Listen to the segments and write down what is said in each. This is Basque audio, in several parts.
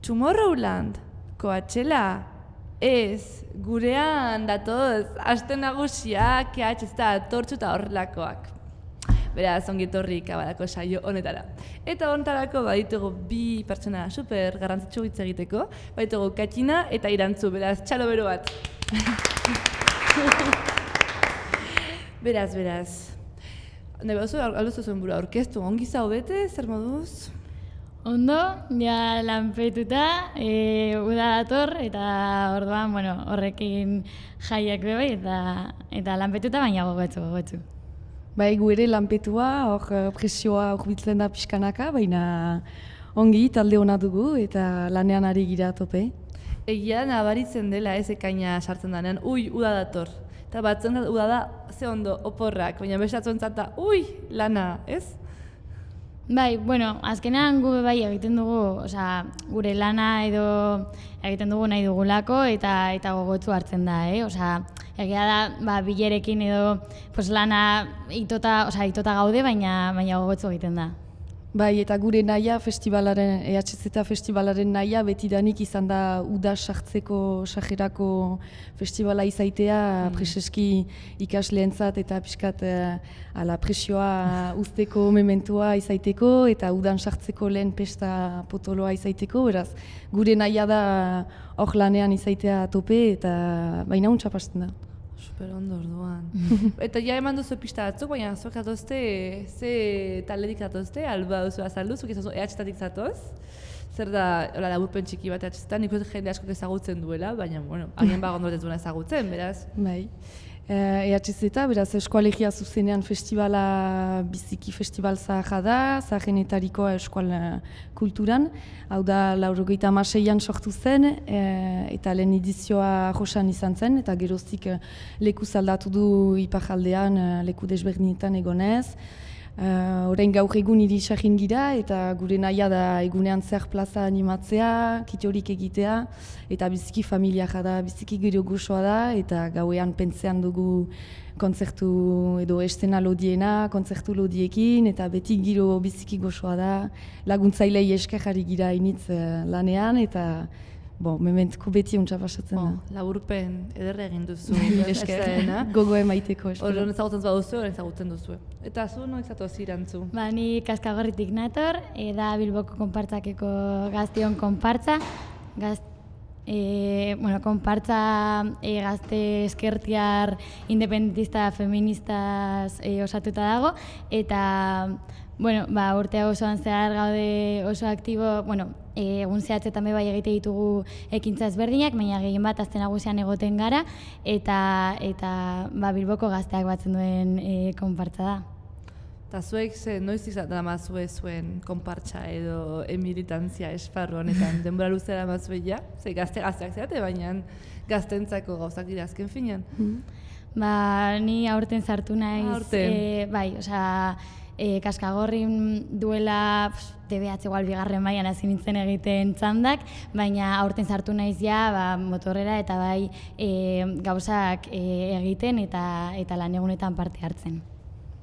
Tomorrowland, Coachella, ez, gurean datoz, aste nagusiak, KH, ez da, tortxu eta horrelakoak. Beraz, ongitorri kabadako saio honetara. Eta honetarako baditugu bi pertsona super garrantzitsu hitz egiteko, baditugu Katina eta Irantzu, beraz, txalo bero bat. Beraz. Nahi baduzu, alduzu zuen buru aurkeztu, ongi zaudete, zer moduz? Ondo, ja lanpetuta, uda dator, eta orduan, horrekin jaiak bebai, eta lanpetuta baina gogotsu. Bai, gu ere lanpetua, hor presioa urbitzen da pixkanaka, baina ongi talde hona dugu eta lanean ari gira tope. Egia nabaritzen dela ez ekaina sartzen denean, uda dator. Eta batzen da, uda da, ze ondo, oporrak, baina bestatzen zata, lana, ez? Bai, azkenean gu bai egiten dugu, gure lana edo egiten dugu nahi dugulako eta gogotsu hartzen da, egia da, bilerekin edo lana itota gaude, baina gogotsu egiten da. Bai, eta gure nahia festivalaren, EHZ festivalaren nahia betidanik izan da uda sartzeko, sajerako festivala izaitea, preseski ikasleentzat eta pixkat presioa usteko mementua izaiteko eta udan sartzeko lehen pesta potoloa izaiteko, beraz, gure nahia da hor lanean izaitea tope eta baina untsa pasten da. Super ondo orduan. Eta ja eman duzu pista batzuk, baina zuek zatozte, ze talderik zatozte, alba duzu azaldu, zuek EHZ-tatik zatoz. Zer da, laburpen txiki bat EHZ-tan, nik jende askok ezagutzen duela, baina, hagen bagondo ez duena ezagutzen, beraz. Bai. EHZ, beraz, Eskualegia zuzenean festivala, biziki festival zaharra da, zaharrenetarikoa eskual kulturan. Hau da, 1996an sortu zen, eta lehen edizioa Josan izan zen, eta geroztik lekuz aldatu du iparraldean, leku desberdinetan egonez. Orain gaur egun irisagin gira eta gure nahia da egunean zer plaza animatzea, kitorik egitea eta biziki familia da, biziki gero gozoa da eta gauean pentsean dugu kontzertu edo estena lodiena, kontzertu lodiekin eta beti giro biziki gozoa da, laguntzailei esker jarri gira initz lanean eta mementuko beti untsa pasatzen da. Laburpen ederra egin duzu. Esker, gogo emaiteko esker. Horren ezagutzen baduzu, horren ezagutzen duzu. Eta zu, noiz zatoz Irantzu? Ni Kaskagorritik nator, da Bilboko konpartzakeko gazteon konpartza. Konpartza gazte eskertiar independentista feministaz osatuta dago, eta urtea osoan zehar gaude oso aktibo, egun zehatzetan bai egite ditugu ekintza ezberdinak, baina gehien bat aste nagusian egoten gara, eta Bilboko gazteak batzen duen konpartza da. Eta zuek noiz damazue zuen konpartza edo emilitantzia esparru honetan, denbora luzera damazue ja? Ze gazteak zeate, baina gaztentzako gauzak dira azken finean. Ni aurten sartu naiz, Kaskagorrin duela TBH igual bigarren mailan hasi nintzen egiten txandak, baina aurten sartu naiz ja motorrera eta gauzak egiten eta lan egunetan parte hartzen.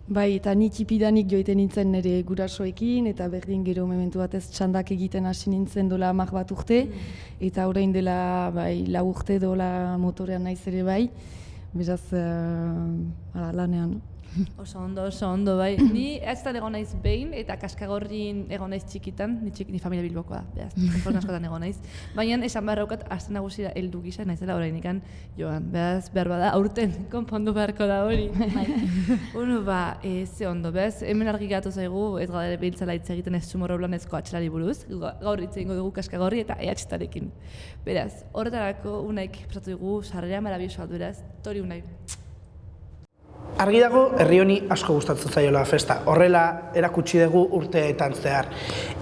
Bai, eta ni txipidanik joiten nintzen nire gurasoekin eta berdin gero momentu batez txandak egiten hasi nintzen dola 10 bat urte eta orain dela 4 urte dola motorean naiz ere bai, beraz lanean. Oso ondo, bai. Ni EHZ-tan egon naiz behin eta Kaskagorrin egon naiz txikitan, ni familia Bilbokoa da, beraz, askotan egon naiz. Baina esan beharraukat aste nagusira heldu gisa naizela orainikan joan, beraz, behar bada aurten konpondu beharko da hori. Ze ondo, beraz, hemen argi gatu zaigu, ez gara behintzala hitz egiten ez Tomorrowlandezko atxelari buruz, gaur hitz egingo dugu Kaskagorri eta EHZ-tarekin. Beraz, horretarako unaik pasatu dugu, sarrera marabiosoa beraz, tori unai. Argi dago, herri honi asko gustatzen zaiola festa. Horrela erakutsi dugu urteetan zehar.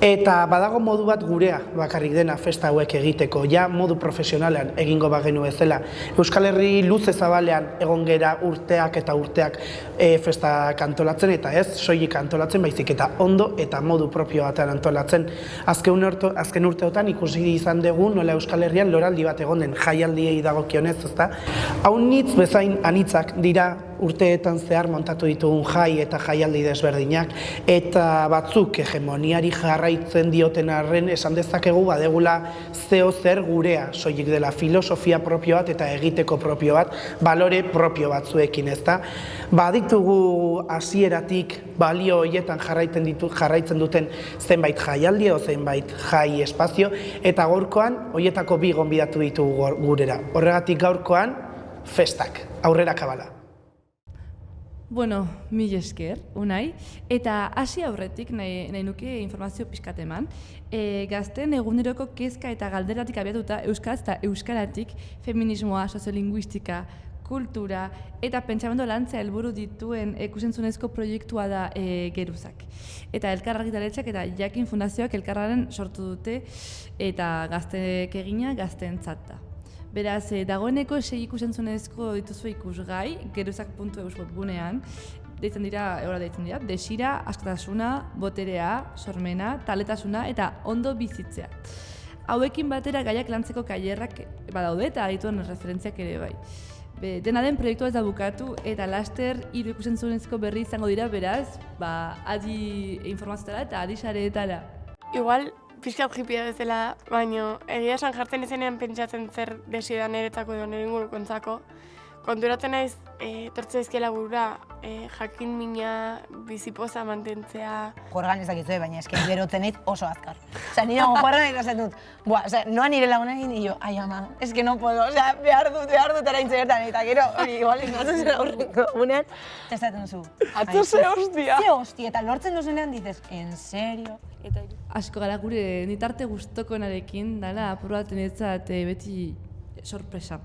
Eta badago modu bat gurea bakarrik dena festa hauek egiteko, ja modu profesionalean egingo bagenu bezala. Euskal Herri luze zabalean egon gera urteak eta urteak festa antolatzen eta ez soilik antolatzen, baizik eta ondo eta modu propio batean antolatzen. Azken urteotan ikusi izan dugu nola Euskal Herrian loraldi bat egon den jaialdiei dagokionez, ezta? Haunitz bezain anitzak dira urteetan zehar montatu ditugun jai eta jaialdi desberdinak, eta batzuk hegemoniari jarraitzen dioten arren esan dezakegu badegula zeo zer gurea soilik dela filosofia propio bat eta egiteko propio bat, balore propio batzuekin, ezta? Baditugu hasieratik balio horietan jarraitzen duten zenbait jaialdi edo zenbait jai espazio, eta gaurkoan horietako bi gonbidatu ditugu gurera. Horregatik gaurkoan festak, aurrera kabala. Bueno, mil esker, Unai. Eta hasi aurretik nahi nuke informazio pixkat eman. Gazten eguneroko kezka eta galderatik abiatuta euskaraz eta euskaratik feminismoa, soziolinguistika, kultura eta pentsamendu lantzea helburu dituen ikusentzunezko proiektua da Geruzak. Eta Elkar Argitaletxeak eta Jakin Fundazioak elkarraren sortu dute eta gazteek egina gazteentzat da. Beraz, dagoeneko 6 ikusentzunezko dituzu ikusgai, geruzak.eus webgunean, deitzen dira, desira, askatasuna, boterea, sormena, taletasuna eta ondo bizitzea. Hauekin batera gaiak lantzeko kailerrak badaude eta dituen referentziak ere bai. Dena den proiektua ez da bukatu eta laster 3 ikusentzunezko berri izango dira, beraz, adi informazioetara eta adi sareetara. Igual, pixkat jipia bezala, baina egia esan jartzen izenean pentsatzen zer desidan niretzako edo nire ingurukontzako. Konturatzen naiz, etortze izkiela burura, jakin mina bizipoza mantentzea. Jorgan ez dakizu, baina eski berotzen naiz oso azkar. Osea, nire jorgan ikasten dut. Noa nire lagunekin, y yo, ai ama, es que no puedo, behar dut eraintze bertan, eta gero, hori, igual, nazen zera aurreko gunean, testatzen duzu. Atzo ze hostia! Ze hostia, eta lortzen duzunean dices, en serio? Asko gara gure nitarte gustokoenarekin, dala, apur bat niretzat beti sorpresa.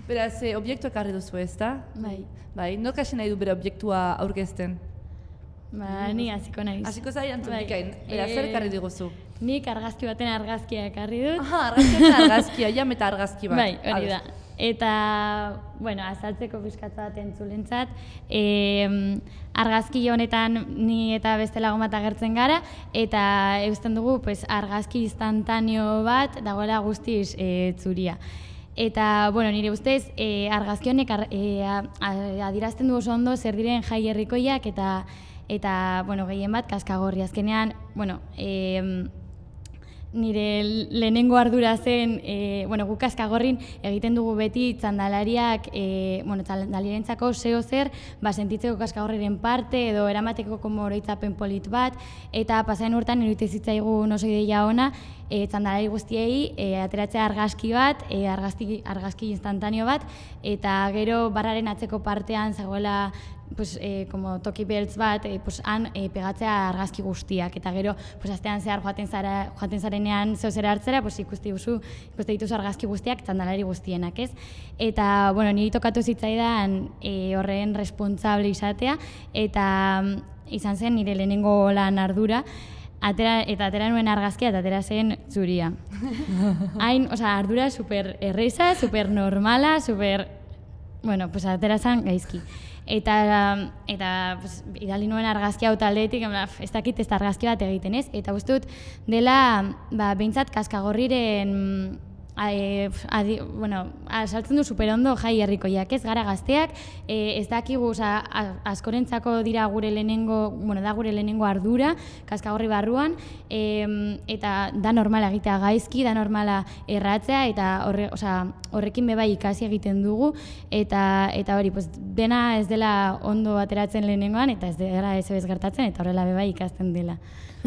Beraz, obiektu ekarri duzu ez da? Bai. Nork hasi nahi du bere obiektua aurkezten? Ni hasiko naiz. Hasiko zai Antonikain. Beraz, zer ekarri diguzu? Nik argazki baten argazkia ekarri dut. Argazkia, jam eta argazki bat. Bai, hori da. Eta, azaltzeko pixkatza bat entzulentzat, argazki honetan ni eta beste lagun bat agertzen gara, eta eusten dugu argazki instantaneo bat dagoela guztiz zuria. Eta, nire ustez, argazki honek adierazten du oso ondo zer diren jai herrikoiak eta gehien bat kaskagorri. Azkenean, nire lehenengo ardura zen, guk kaskagorrin egiten dugu beti txandalariak, txandalarientzako zeo zer, sentitzeko kaskagorriren parte edo eramateko oroitzapen polit bat, eta pasaren urtean iruditzen zitzaigun oso ideia ona, txandalari guztiei ateratzea argazki bat, argazki instantaneo bat, eta gero barraren atzeko partean zegoela toki beltz bat, han pegatzea argazki guztiak, eta gero astean zehar joaten zarenean zeo zera hartzera, ikuste dituzu argazki guztiak, txandalari guztienak, ez? Eta, niri tokatu zitzaidan horren responsable izatea, eta izan zen nire lehenengo lan ardura, eta atera nuen argazkia eta atera zen zuria. Hain, ardura super erreza, super normala, atera zen gaizki. Eta idali nuen argazki hau taldeetik, ez dakit ez da argazki bat egiten ez, eta uste dut dela behintzat kaskagorriren saltzen du superondo jai herrikoiak, ez gara gazteak, ez dakigu askorentzako dira gure lehenengo ardura, kaskagorri barruan, eta da normala egitea gaizki, da normala erratzea, eta horrekin bebai ikasi egiten dugu, eta hori, dena ez dela ondo ateratzen lehenengoan, eta ez dela ez gertatzen, eta horrela bebai ikasten dela.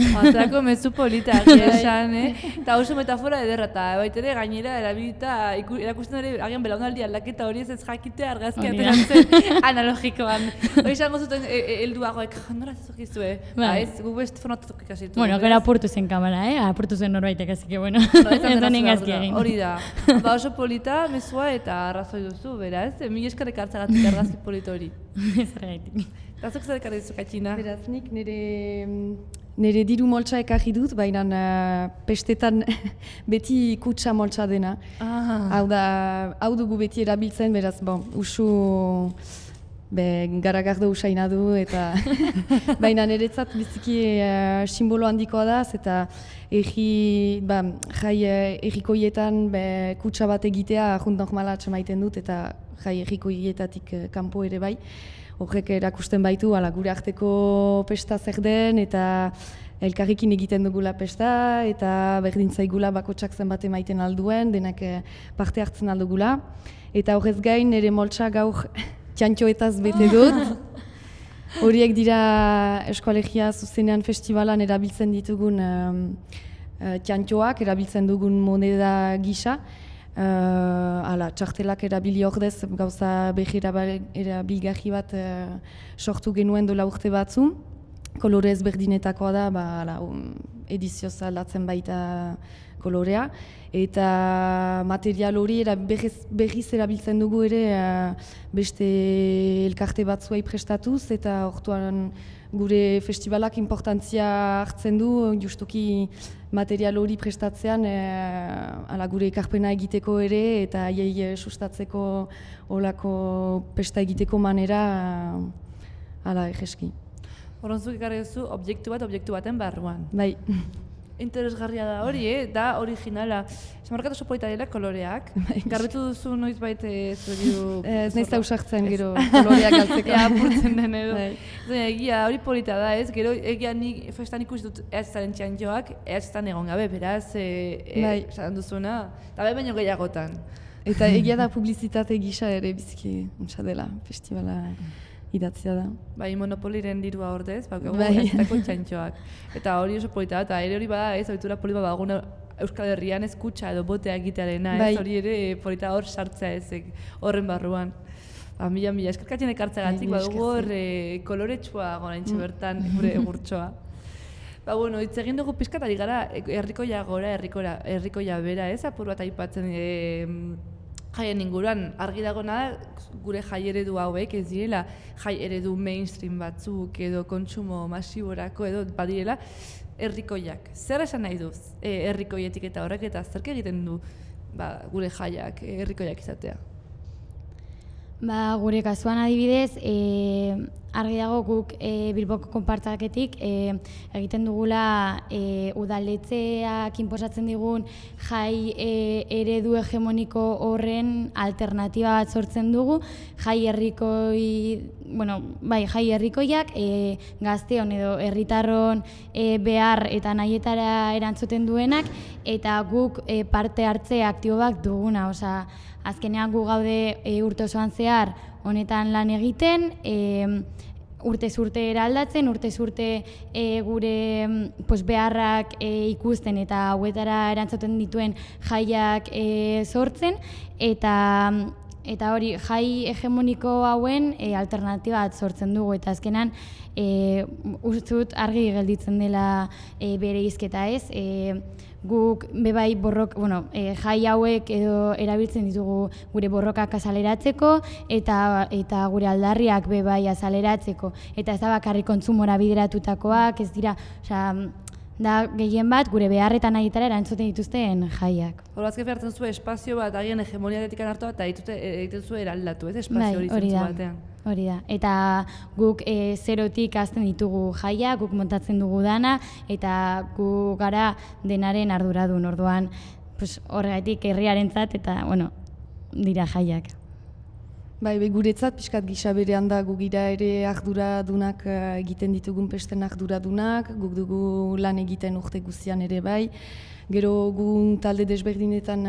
Zerako mezu polita esan, eta oso metafora ederra, eta baitere gainera erabilita erakusten ere agian belaunaldi aldaketa hori ez jakitea argazkia ateratzen analogikoan. Hori izango zuten helduagoek, nora zezokizue? Ez, gu best fonotatuk ikasitu. Gero apurtu zen kamera, apurtu zen norbaitek, así que ez da nengazki egin. Hori da, oso polita, mezua eta arrazoi duzu, beraz, mila eskarek hartzagatik argazki polita hori. Ez argaitik. Eta zuk zer ekarri duzu, Katxina? Beraz, nik nire diru moltsa ekarri dut, baina pestetan beti kutsa moltsa dena. Hau dugu beti erabiltzen, beraz, usu garagardo usaina du, eta baina niretzat biziki simbolo handikoa da, eta jai errikoietan kutsa bat egitea junt normala atxemaiten dut, eta jai errikoietatik kanpo ere bai. Horrek erakusten baitu, gure arteko pesta zer den, eta elkarrekin egiten dugula pesta, eta berdin zaigula bakotsak zenbat emaiten alduen, denak parte hartzen aldugula. Eta horrez gain, nire moltsa gaur txantxoetaz bete dut. Horiek dira Eskoalegia Zuzenean Festivalan erabiltzen ditugun txantxoak, erabiltzen dugun moneda gisa. Txartelak erabili ordez gauza behi erabilgarri bat sortu genuen dola urte batzu. Kolore ezberdinetakoa da, edizioz aldatzen baita kolorea. Eta material hori berriz erabiltzen dugu ere beste elkarte batzuei prestatuz, eta orduan gure festivalak importantzia hartzen du, justuki material hori prestatzean gure ekarpena egiteko ere, eta haiei sustatzeko olako pesta egiteko manera egeski. Horonzuk ekarri duzu objektu baten barruan. Bai. Interesgarria da hori, da originala. Markatu oso polita dela koloreak. Garbitu duzu noiz baita zuriu... Ez nahiz da usartzen gero koloreak galtzeko. Apurtzen den edo. Egia hori polita da ez, gero egia nik festan ikusi dut ehatzaren txantxoak, ehatzetan egon gabe, beraz, esan duzuna, eta baino gehiagotan. Eta egia da publizitate gisa ere biziki untsa dela festivala. Idatzia da. Bai, Monopoliren dirua ordez, ehatzetako txantxoak. Eta hori oso polita da, eta ere hori bada ez, ohitura poli bat baguna Euskal Herrian ez kutsa edo botea egitearena, ez, hori ere polita hor sartzea ez, horren barruan. Mila, eskerkatzen ekartzagatik, badugu hor koloretsua goraintxe bertan, gure egurtsoa. Hitz egin dugu pizkatari gara, herrikoia gora, herrikoia bera, ez, apur bat aipatzen jaien inguruan. Argi dagoena da, gure jai eredu hauek ez direla jai eredu mainstream batzuk edo kontsumo masiborako edo badirela herrikoiak. Zer esan nahi duz herrikoietik eta horrek, eta zerk egiten du gure jaiak herrikoiak izatea? Gure kasuan adibidez, argi dago guk Bilboko konpartzaketik egiten dugula udaletxeak inposatzen digun jai eredu hegemoniko horren alternatiba bat sortzen dugu, jai herrikoiak gazteon edo herritarron behar eta nahietara erantzuten duenak, eta guk parte hartze aktiboak duguna, azkenean gu gaude urte osoan zehar honetan lan egiten, urtez urte eraldatzen, urtez urte gure beharrak ikusten eta hauetara erantzuten dituen jaiak sortzen, eta hori jai hegemoniko hauen alternatiba bat sortzen dugu, eta azkenan ustut argi gelditzen dela bere hizketa ez. Guk bebai jai hauek edo erabiltzen ditugu gure borrokak azaleratzeko eta gure aldarriak bebai azaleratzeko. Eta ez da bakarrik kontsumora bideratutakoak, ez dira, da gehien bat gure beharretan nahietara erantzuten dituzten jaiak. Horazke behartzen zuen espazio bat agian hegemoniaretik hartu eta egiten zuen eraldatu, ez espazio hori zentzu batean. Hori da, eta guk zerotik hasten ditugu jaia, guk montatzen dugu dana, eta gu gara denaren arduradun, orduan horregatik herriarentzat eta, dira jaiak. Guretzat pixkat gisa berean da gu gira ere arduradunak egiten ditugun pesten arduradunak, guk dugu lan egiten urte guztian ere bai. Gero gu talde desberdinetan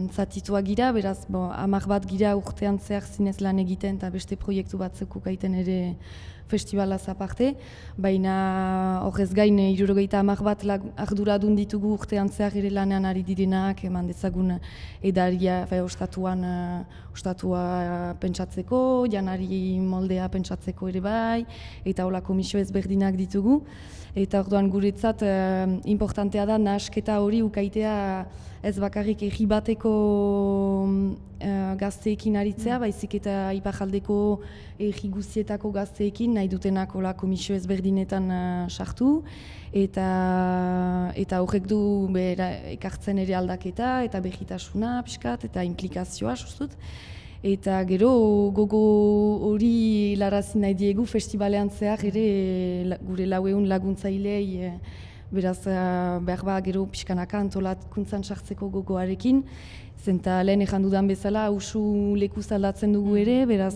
zatituak gira, beraz 10 bat gira urtean zehar zinez lan egiten eta beste proiektu batzuk gaiten ere festivalaz aparte. Baina horrez gain 70 bat arduradun ditugu urtean zehar ere lanean ari direnak, eman dezagun edaria ostatua pentsatzeko, janari moldea pentsatzeko ere bai, eta hola komisio ezberdinak ditugu. Eta orduan guretzat importantea da nahasketa hori ukaitea ez bakarrik herri bateko gazteekin aritzea, baizik eta ipajaldeko herri guztietako gazteekin nahi dutenak hola komisio ezberdinetan sartu. Eta horrek du ekartzen ere aldaketa eta behitasuna pixkat eta implikazioa sustut. Eta gero gogo hori larazi nahi diegu festivalean zehar ere gure 400 laguntzailei beraz behar gero pixkanaka antolakuntzan sartzeko gogoarekin, zenta lehen ejan dudan bezala usu lekuz aldatzen dugu ere, beraz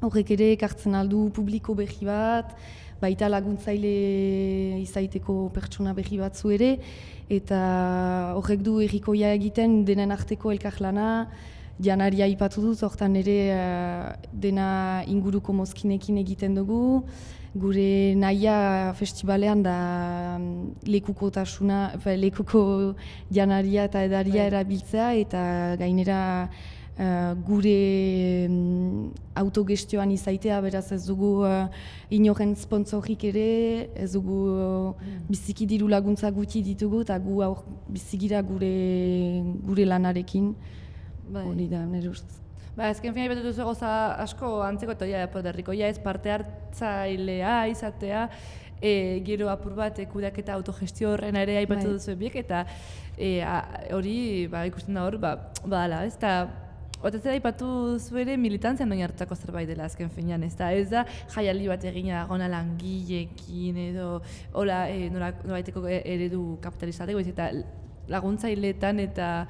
horrek ere ekartzen aldu publiko berri bat, baita laguntzaile izaiteko pertsona berri batzu ere, eta horrek du errikoia egiten denen arteko elkarlana, janaria aipatu dut, hortan ere dena inguruko mozkinekin egiten dugu, gure nahia festivalean da lekuko janaria eta edaria erabiltzea, eta gainera gure autogestioan izaitea, beraz ez dugu inoren sponsorik ere, ez dugu biziki diru laguntza gutxi ditugu, eta gu bizigira gure lanarekin, hori da, nire ustez. Ezken fina ipatu duzu gauza asko antzeko eta poderrikoia ez parte hartzailea izatea, gero apur bat kudeaketa autogestio horrena ere aipatu duzu biek, eta hori ikusten da hor, badala, ez da, otez ere aipatu zu ere militantzian noin hartako zerbait dela azken finean, ez da jaialdi bat egina gona langileekin edo nolabaiteko eredu kapitalista dugu, eta laguntzaileetan eta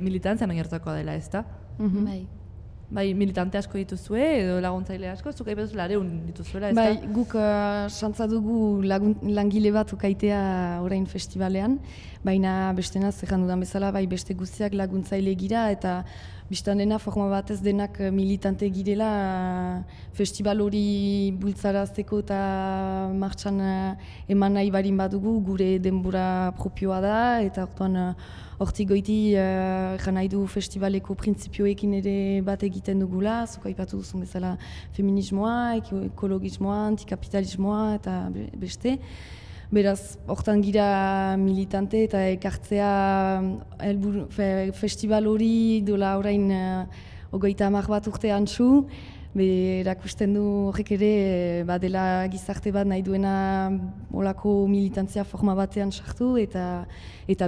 militantzian noin hartakoa dela, ez da? Bai, militante asko dituzue edo laguntzaile asko, zuk aipatuz lareun dituzuela, ez da? Bai, guk santza dugu langile bat ukaitea orain festivalean, baina bestenaz ezan dudan bezala, bai beste guztiak laguntzaile gira, eta biztan dena forma batez denak militante girela festival hori bultzarazteko eta martxan eman nahi barin badugu, gure denbora propioa da, eta hortik goiti jan nahi du festivaleko printzipioekin ere bat egiten dugula, zuk aipatu duzun bezala feminismoa, ekologismoa, antikapitalismoa eta beste. Beraz, hortan gira militante eta ekartzea festival hori dola orain 30 bat urte antzu, erakusten du horrek ere badela gizarte bat nahi duena olako militantzia forma batean sartu eta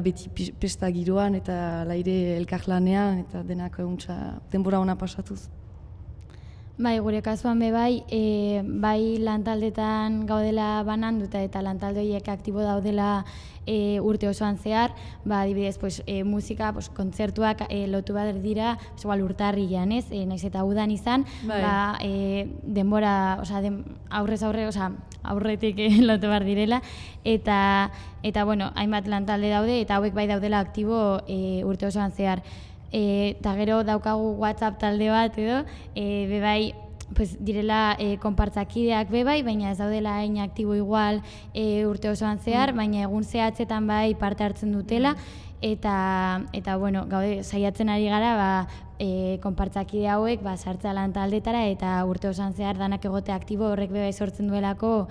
beti pesta giroan eta laire elkarlanean eta denak denbora ona pasatuz. Bai, gure kasuan bai lantaldetan gaudela bananduta eta lantalde horiek aktibo daudela urte osoan zehar, adibidez, musika, kontzertuak lotu bat dira, igual urtarrilean, ez? Naiz eta udan izan, denbora, aurrez aurre, aurretik lotu bat direla, eta hainbat lantalde daude, eta hauek bai daudela aktibo urte osoan zehar. Eta gero daukagu WhatsApp talde bat edo, bebai direla konpartzakideak bebai, baina ez daudela hain aktibo igual urte osoan zehar, baina egun zehatzetan bai parte hartzen dutela, eta gaude saiatzen ari gara konpartzakide hauek sartzea lan taldetara, eta urte osoan zehar danak egote aktibo horrek bebai sortzen duelako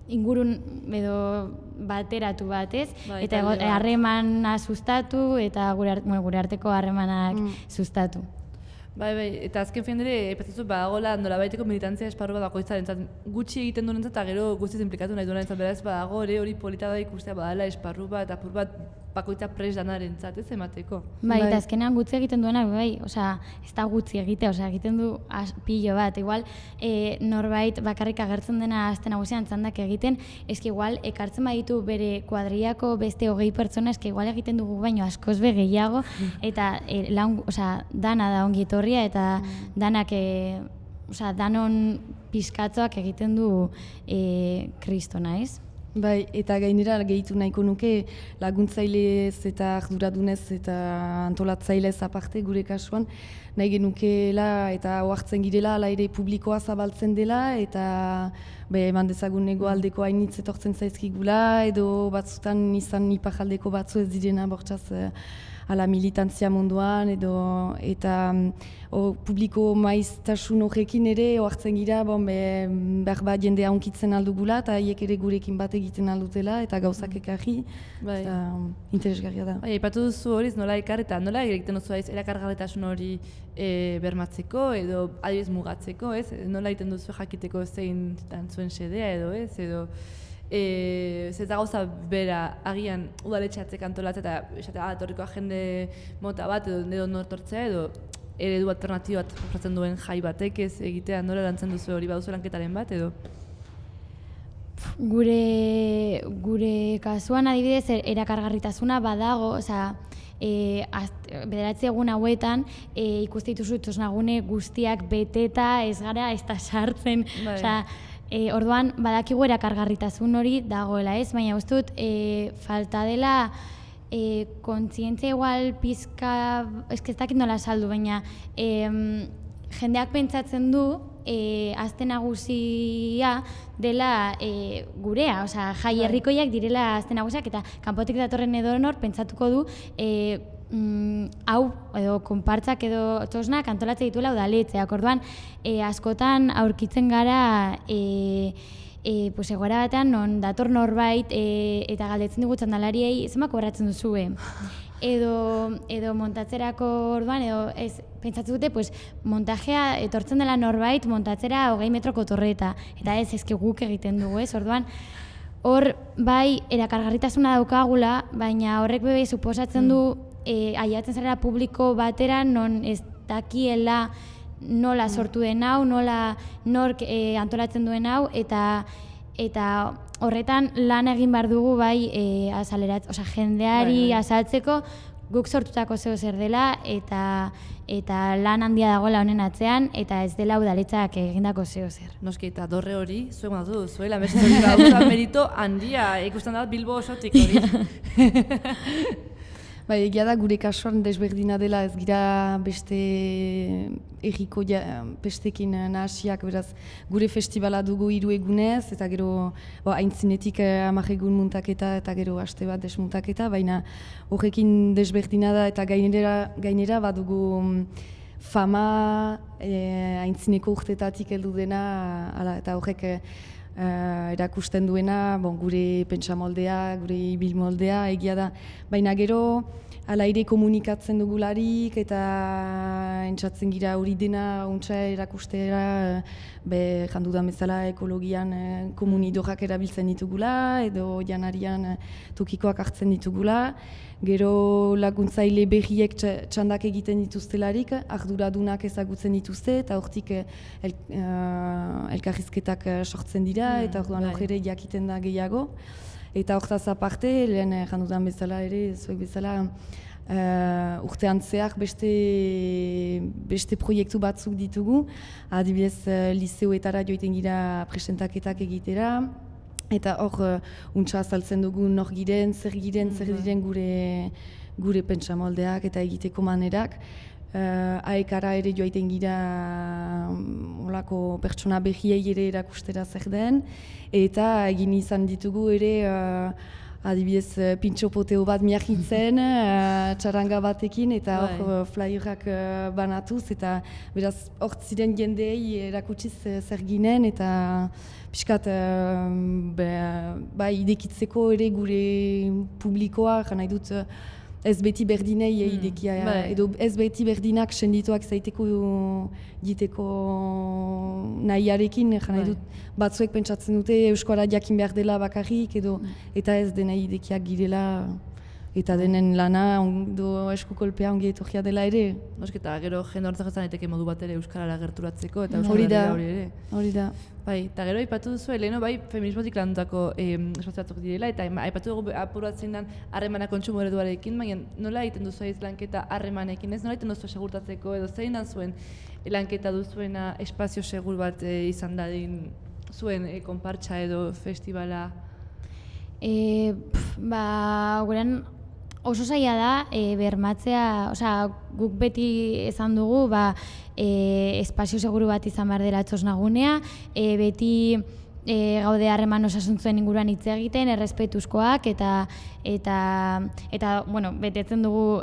ingurun edo bateratu bat, ez? Eta harremana sustatu eta gure arteko harremanak sustatu. Bai, eta azken fian ere, epatzazu badagoela nolabaiteko militantzia esparru bat bakoitzaren, gutxi egiten duen eta gero guztiz implikatu nahi duen beraz badago hori polita da ikustea badala esparru bat, apur bat bakoitza pres danaren ez emateko. Bai, eta azkenean gutxi egiten duena, ez da gutxi egitea, egiten du pilo bat, igual norbait bakarrik agertzen dena aste nagusian txandak egiten, eski igual ekartzen baditu bere kuadriako beste 20 pertsona, eski igual egiten dugu baino askoz be gehiago, eta dana da ongi etorria, eta danak, danon pizkatzoak egiten du kristona, ez? Bai, eta gainera gehitu nahiko nuke laguntzailez eta arduradunez eta antolatzailez aparte gure kasuan, nahi genukeela eta ohartzen girela ala ere publikoa zabaltzen dela eta eman dezagun hegoaldeko hainitz etortzen zaizkigula edo batzutan izan iparraldeko batzu ez direna bortxaz ala militantzia munduan eta publiko maiztasun horrekin ere ohartzen gira behar bat jendea onkitzen aldugula eta haiek ere gurekin bat egiten aldutela eta gauzak ekarri eta interesgarria da. Aipatu duzu horiz nola ekar eta nola egiten duzu erakargarritasun hori bermatzeko edo adibidez mugatzeko, ez? Nola egiten duzu jakiteko zein zuen xedea edo ez da gauza bera agian udaletxeatzek antolatzea eta etorriko jende mota bat edo nortortzea edo eredu alternatibo bat ofretzen duen jai batek ez egitea nola lantzen duzu hori baduzu lanketaren bat edo? Gure kasuan adibidez erakargarritasuna badago, osea, 9 egun hauetan ikuste dituzu txosnagune guztiak beteta ez gara ez da sartzen, osea, orduan badakigu erakargarritasun hori dagoela, ez? Baina uste dut falta dela kontzientzia igual pizka, ez dakit nola saldu, baina jendeak pentsatzen du aste nagusia dela gurea, osea, jai herrikoiak direla aste nagusiak eta kanpotik datorren edonor pentsatuko du hau edo konpartzak edo txosnak antolatzen dituela udaletxeak. Orduan askotan aurkitzen gara pues egoera batean non dator norbait eta galdetzen digu txandalariei zenbat kobratzen duzue. Edo montatzerako orduan, edo ez, pentsatu dute, pues, montajea etortzen dela norbait montatzera 20 metroko torreta. Eta ez, ezke guk egiten dugu, ez? Orduan, hor, bai, erakargarritasuna daukagula, baina horrek bebe suposatzen du aiatzen zarela publiko batera non ez dakiela nola sortu den hau, nola nork antolatzen duen hau, eta horretan lan egin behar dugu bai jendeari azaltzeko guk sortutako zeo zer dela eta lan handia dagoela honen atzean eta ez dela udaletzak egindako zeo zer. Noski eta dorre hori, zuek matu, zuela mesez hori gauza merito handia, ikusten da Bilbo osotik hori. Bai, egia da gure kasuan desberdina dela ez gira beste erriko bestekin nahasiak, beraz gure festivala dugu 3 egunez eta gero aintzinetik 10 egun muntaketa eta gero aste bat desmuntaketa, baina horrekin desberdina da eta gainera badugu fama aintzineko urtetatik heldu dena eta horrek erakusten duena, gure pentsamoldea, gure ibilmoldea, egia da. Baina gero, ala ere komunikatzen dugularik eta entzatzen gira hori dena untsa erakustera, jandudan bezala ekologian komunidorak erabiltzen ditugula, edo janarian tokikoak hartzen ditugula. Gero laguntzaile berriek txandak egiten dituztelarik, arduradunak ezagutzen dituzte, eta hortik elkarrizketak sortzen dira, eta orduan ere jakiten da gehiago. Eta hortaz aparte, lehen jandudan bezala ere, zuek bezala, urtean zehar beste proiektu batzuk ditugu, adibidez lizeoetara joiten gira presentaketak egitera, eta hor untsa azaltzen dugu nor giren, zer diren gure pentsamoldeak eta egiteko manerak. Aekara ere joaiten gira olako pertsona behiei ere erakustera zer den, eta egin izan ditugu ere adibidez pintxo poteo bat miahitzen, txaranga batekin, eta hor flyerrak banatuz, eta beraz hor ziren jendeei erakutsiz zer ginen, eta pixkat idekitzeko ere gure publikoa, nahi dut ez beti berdinei idekia, edo ez beti berdinak sendituak zaiteko diteko nahiarekin, nahi dut batzuek pentsatzen dute euskara jakin behar dela bakarrik, eta ez dena idekiak girela, eta denen lana ondo eskukolpea ongi etorria dela ere. Eta gero jende horretzak zaiteke modu bat ere euskarara gerturatzeko, eta euskara hori ere. Hori da. Bai, eta gero aipatu duzu, Eleno, bai, feminismotik landutako espazio batzuk direla, eta aipatu dugu apuratzen den harremana kontsumo ereduarekin, baina nola egiten duzu aiz lanketa harremanekin, ez? Nola egiten duzu segurtatzeko, edo zein da zuen lanketa duzuena espazio segur bat izan dadin zuen konpartsa edo festivala? Gurean oso zaila da bermatzea, guk beti esan dugu, espazio seguru bat izan behar dela txosnagunea, beti gaude harreman osasuntzuen inguruan hitz egiten, errespetuzkoak, eta betetzen dugu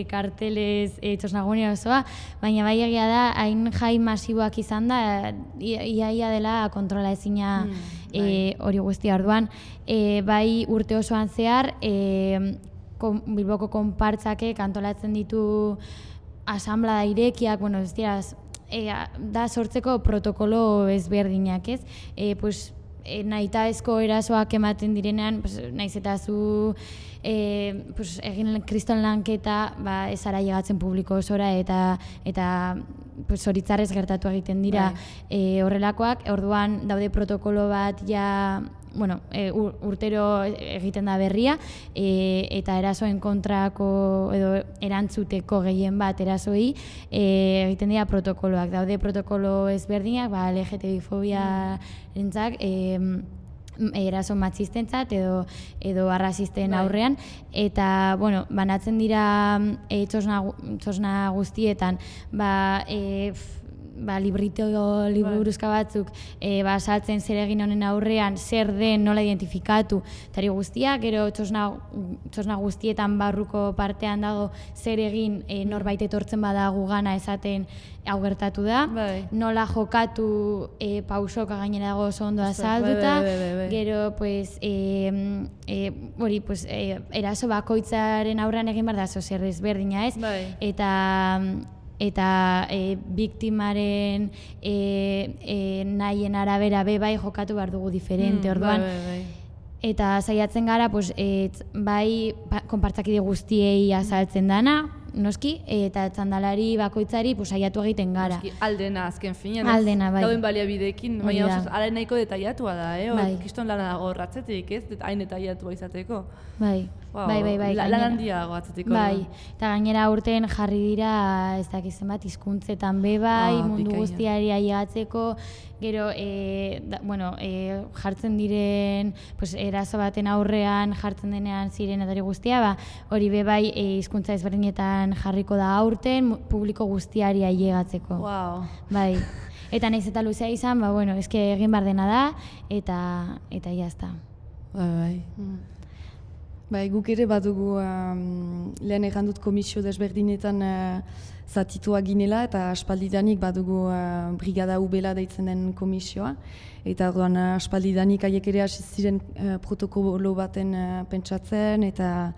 kartelez txosnagunea osoa, baina bai egia da, hain jai masiboak izan da, iaia dela kontrola ezina hori guztia. Orduan, bai urte osoan zehar, Bilboko konpartzakek antolatzen ditu asanblada irekiak, da sortzeko protokolo ezberdinak, ez? Nahitaezko erasoak ematen direnean, nahiz eta zu egin kriston lanketa ez ara llegatzen publiko osora eta zoritzarrez gertatu egiten dira horrelakoak. Orduan daude protokolo bat urtero egiten da berria, eta erasoen kontrako edo erantzuteko gehien bat erasoi egiten dira protokoloak. Daude protokolo ezberdinak, LGTBI-fobia rentzak, eraso matxistentzat edo arrazisten aurrean, eta banatzen dira txosna guztietan liburuzka batzuk saltzen zer egin honen aurrean, zer den, nola identifikatu, tari guztiak, gero txosna guztietan barruko partean dago zer egin norbait etortzen bada gugana esaten hau gertatu da, nola jokatu pausoka gainera dago oso ondo azalduta, gero eraso bakoitzaren aurrean egin behar da zer ezberdina ez, eta biktimaren nahien arabera bai jokatu behar dugu diferente, orduan. Eta saiatzen gara, bai konpartzakide guztiei azaltzen dana, noski, eta txandalari bakoitzari saiatu egiten gara. Aldena, azken finean. Aldena, bai. Dauden baliabideekin, baina oso ala nahiko detailatua da, kiston lana dago ratzetik, ez? Hain detailatua izateko. Bai. Lan handiago atzetik. Bai, eta gainera urten jarri dira, ez dakizen bat, hizkuntzetan bai, mundu guztiari ailegatzeko, gero, jartzen diren, eraso baten aurrean jartzen denean ziren edari guztia, hori bai hizkuntza ezberdinetan jarriko da aurten, publiko guztiari ailegatzeko. Bai. Eta nahiz eta luzea izan, eske egin behar dena da, eta jazta. Bai, guk ere badugu lehen egan dut komisio desberdinetan zatitua ginela eta aspaldidanik badugu Brigada Ubela deitzen den komisioa. Eta orduan aspaldidanik haiek ere hasi ziren protokolo baten pentsatzen eta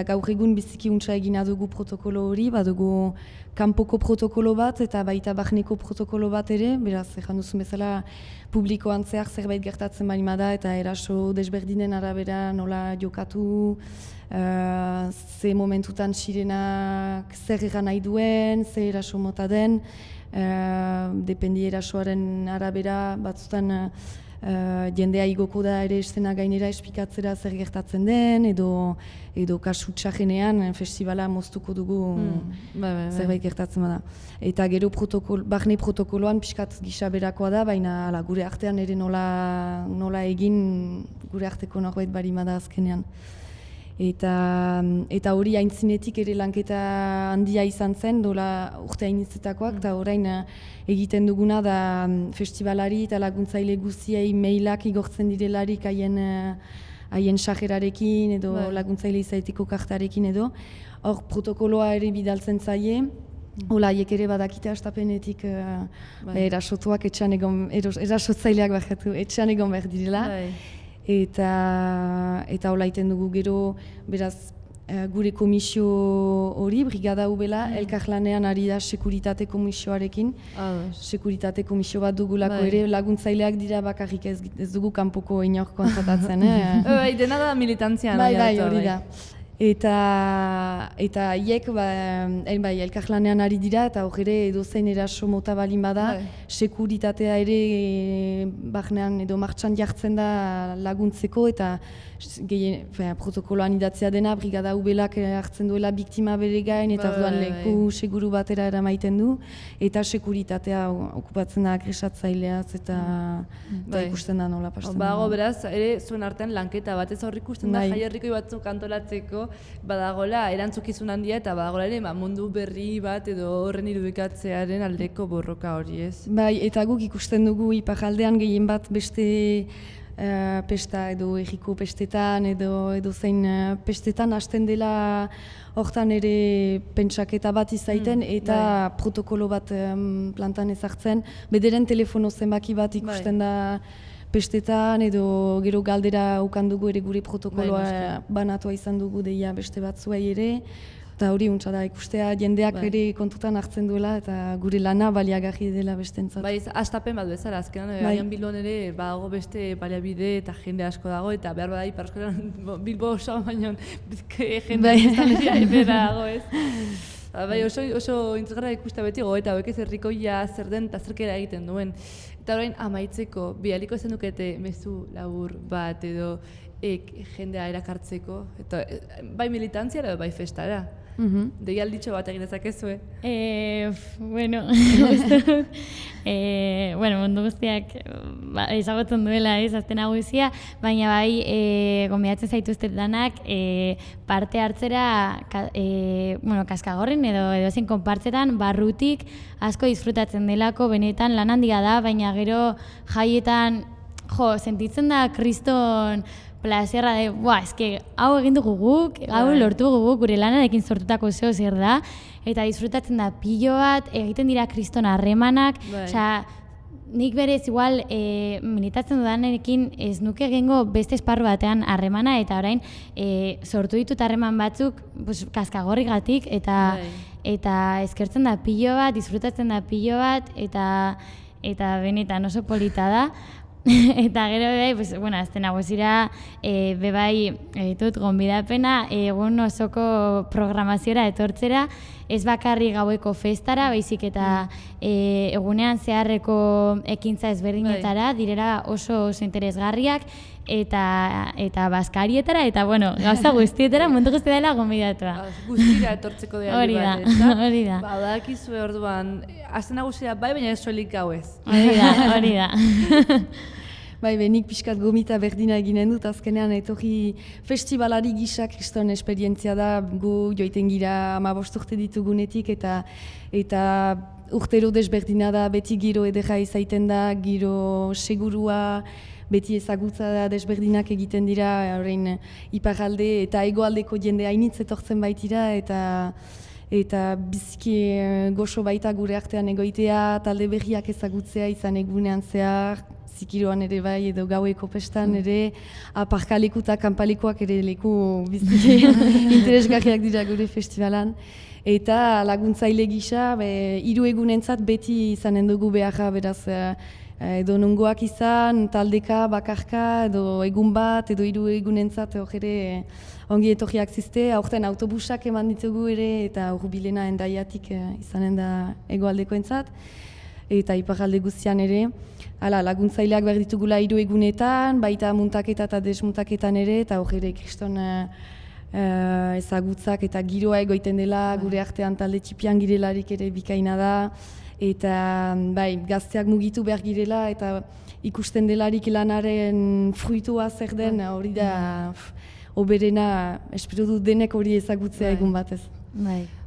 gaur egun biziki untsa egina dugu protokolo hori, badugu kanpoko protokolo bat eta baita barneko protokolo bat ere, beraz, ejan duzun bezala publikoan zehar zerbait gertatzen bali da eta eraso desberdinen arabera nola jokatu, ze momentutan sirenak zer egan nahi duen, ze eraso mota den, dependi erasoaren arabera batzutan jendea igoko da ere estena gainera espikatzera zer gertatzen den, edo kasu txajenean festivala moztuko dugu zerbait gertatzen bada. Eta gero barne protokoloan pixkat gisa berakoa da, baina gure artean ere nola egin gure arteko norbait barimada azkenean. Eta hori aintzinetik ere lanketa handia izan zen, dola urte hainitzetakoak, eta orain egiten duguna da festivalari eta laguntzaile guztiei mailak igortzen direlarik haien sajerarekin edo laguntzaile izaiteko kartarekin edo. Hor protokoloa ere bidaltzen zaie, hola haiek ere badakite hastapenetik erasotuak erasotzaileak etxean egon behar direla. Eta hola iten dugu gero, beraz, gure komisio hori, Brigada Ubela, elkarlanean ari da sekuritate komisioarekin. Sekuritate komisio bat dugulako ere, laguntzaileak dira bakarrik ez dugu kanpoko inor kontratatzen. Dena da militantzian. Bai, hori da. Eta haiek elkarlanean ari dira eta hor ere edozein eraso mota balin bada, sekuritatea ere barnean edo martxan jartzen da laguntzeko eta protokoloan idatzea dena, Brigada Ubelak hartzen duela biktima bere gain eta orduan leku seguru batera eramaiten du eta sekuritatea okupatzen da agresatzaileaz eta ikusten da nola pasten da. Bago beraz, ere zuen artean lanketa batez hor ikusten da jaierrikoi batzuk antolatzeko badagola erantzukizun handia eta badagola ere mundu berri bat edo horren irudikatzearen aldeko borroka hori, ez? Bai, eta guk ikusten dugu iparraldean gehien bat beste pesta edo erriko pestetan edo zein pestetan hasten dela hortan ere pentsaketa bat izaiten eta protokolo bat plantan ezartzen. Bederen telefono zenbaki bat ikusten da pestetan edo gero galdera ukandugu ere gure protokoloa banatua izan dugu deia beste batzuei ere. Eta hori untsa da ikustea jendeak ere kontutan hartzen duela eta gure lana baliagarri dela bestentzat. Bai, hastapen bat bezala, azkenan, agian Bilbon ere badago beste baliabide eta jende asko dago eta behar bada Ipar Euskal Bilbo oso baino jende biztanleria ebera dago, ez? Bai, oso interesgarra ikustea beti gogoeta hauek ez herrikoia zer den eta zerkera egiten duen. Eta orain amaitzeko, bidaliko zen dukete mezu labur bat edo jendea erakartzeko, eta bai militantziara edo bai festara. Deialditxo bat egin dezakezue. Bueno, mundu guztiak ezagutzen duela azten nagusia, baina bai gonbidatzen zaituztet danak parte hartzera Kaskagorrin edo zein konpartzetan barrutik asko disfrutatzen delako, benetan lan handia da, baina gero jaietan sentitzen da kriston plazerra de, eske hau egin dugu guk, hau lortu dugu gure lanarekin sortutako zeo zer da, eta disfrutatzen da pilo bat, egiten dira kriston harremanak, osea, nik berez igual militatzen dudanekin ez nuke egingo beste esparru batean harremana, eta orain sortu ditut harreman batzuk Kaskagorrigatik, eta eskertzen da pilo bat, disfrutatzen da pilo bat, eta benetan oso polita da. Eta gero bebai, azten nagusira bebai ditut gonbidapena egun osoko programaziora etortzera, ez bakarri gaueko festara, baizik eta egunean zeharreko ekintza ezberdinetara, direla oso interesgarriak, eta baskarietara, eta gauza guztietara, mundu guzti dela gonbidatua. Guztira etortzeko deialdi bat, ez da? Hori da. Badakizue orduan, azten nagusira bai, baina ez soilik gauez. Hori da. Bai, nik pixkat gomita berdina eginen dut, azkenean etorri festivalari gisa kriston esperientzia da, gu joiten gira 15 urte ditugunetik, eta urtero desberdina da, beti giro edera izaiten da, giro segurua, beti ezagutza da desberdinak egiten dira, orain iparalde eta hegoaldeko jende hainitz etortzen baitira, eta biziki goxo baita gure artean egoitea, talde berriak ezagutzea izan egunean zehar, zikiroan ere bai, edo gaueko pestan ere, aparkaleku eta kanpalekoak ere leku biziki interesgarriak dira gure festivalan. Eta laguntzaile gisa, 3 egunentzat beti izanen dugu beharra, beraz, edo nongoak izan, taldeka, bakarka, edo egun bat, edo 3 egunentzat ere ongi etorriak zizte, aurten autobusak eman ditugu ere, eta Hurbilena Hendaiatik izanen da hegoaldeko entzat, eta iparralde guztian ere. Hala, laguntzaileak behar ditugula 3 egunetan, baita muntaketa eta desmuntaketan ere, eta ere kriston ezagutzak eta giroa egoiten dela, gure artean talde txipian girelarik ere bikaina da, eta gazteak mugitu behar girela, eta ikusten delarik lanaren fruitua zer den, hori da oberena, espero dut denek hori ezagutzea egun batez.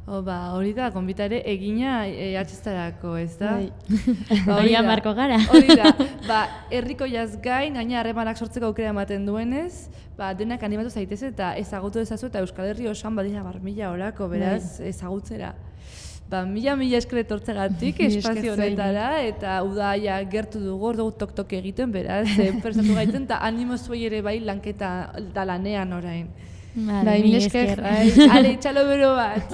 Hori da, gonbita ere egina atxestarako, ez da? Hori marko gara. Hori da, herriko jaz gain, gaina harremanak sortzeko aukera ematen duenez, denak animatu zaitez eta ezagutu dezazu eta Euskal Herri osoan badira 1000 horako, beraz, ezagutzera. 1000 esker etortzegatik espazio honetara, eta udaia gertu dugu, hor dugu tok-tok egiten, beraz, prestatu gaiten, eta animo zuei ere bai lanketa da lanean orain. Mil esker. Ale, txalo bero bat.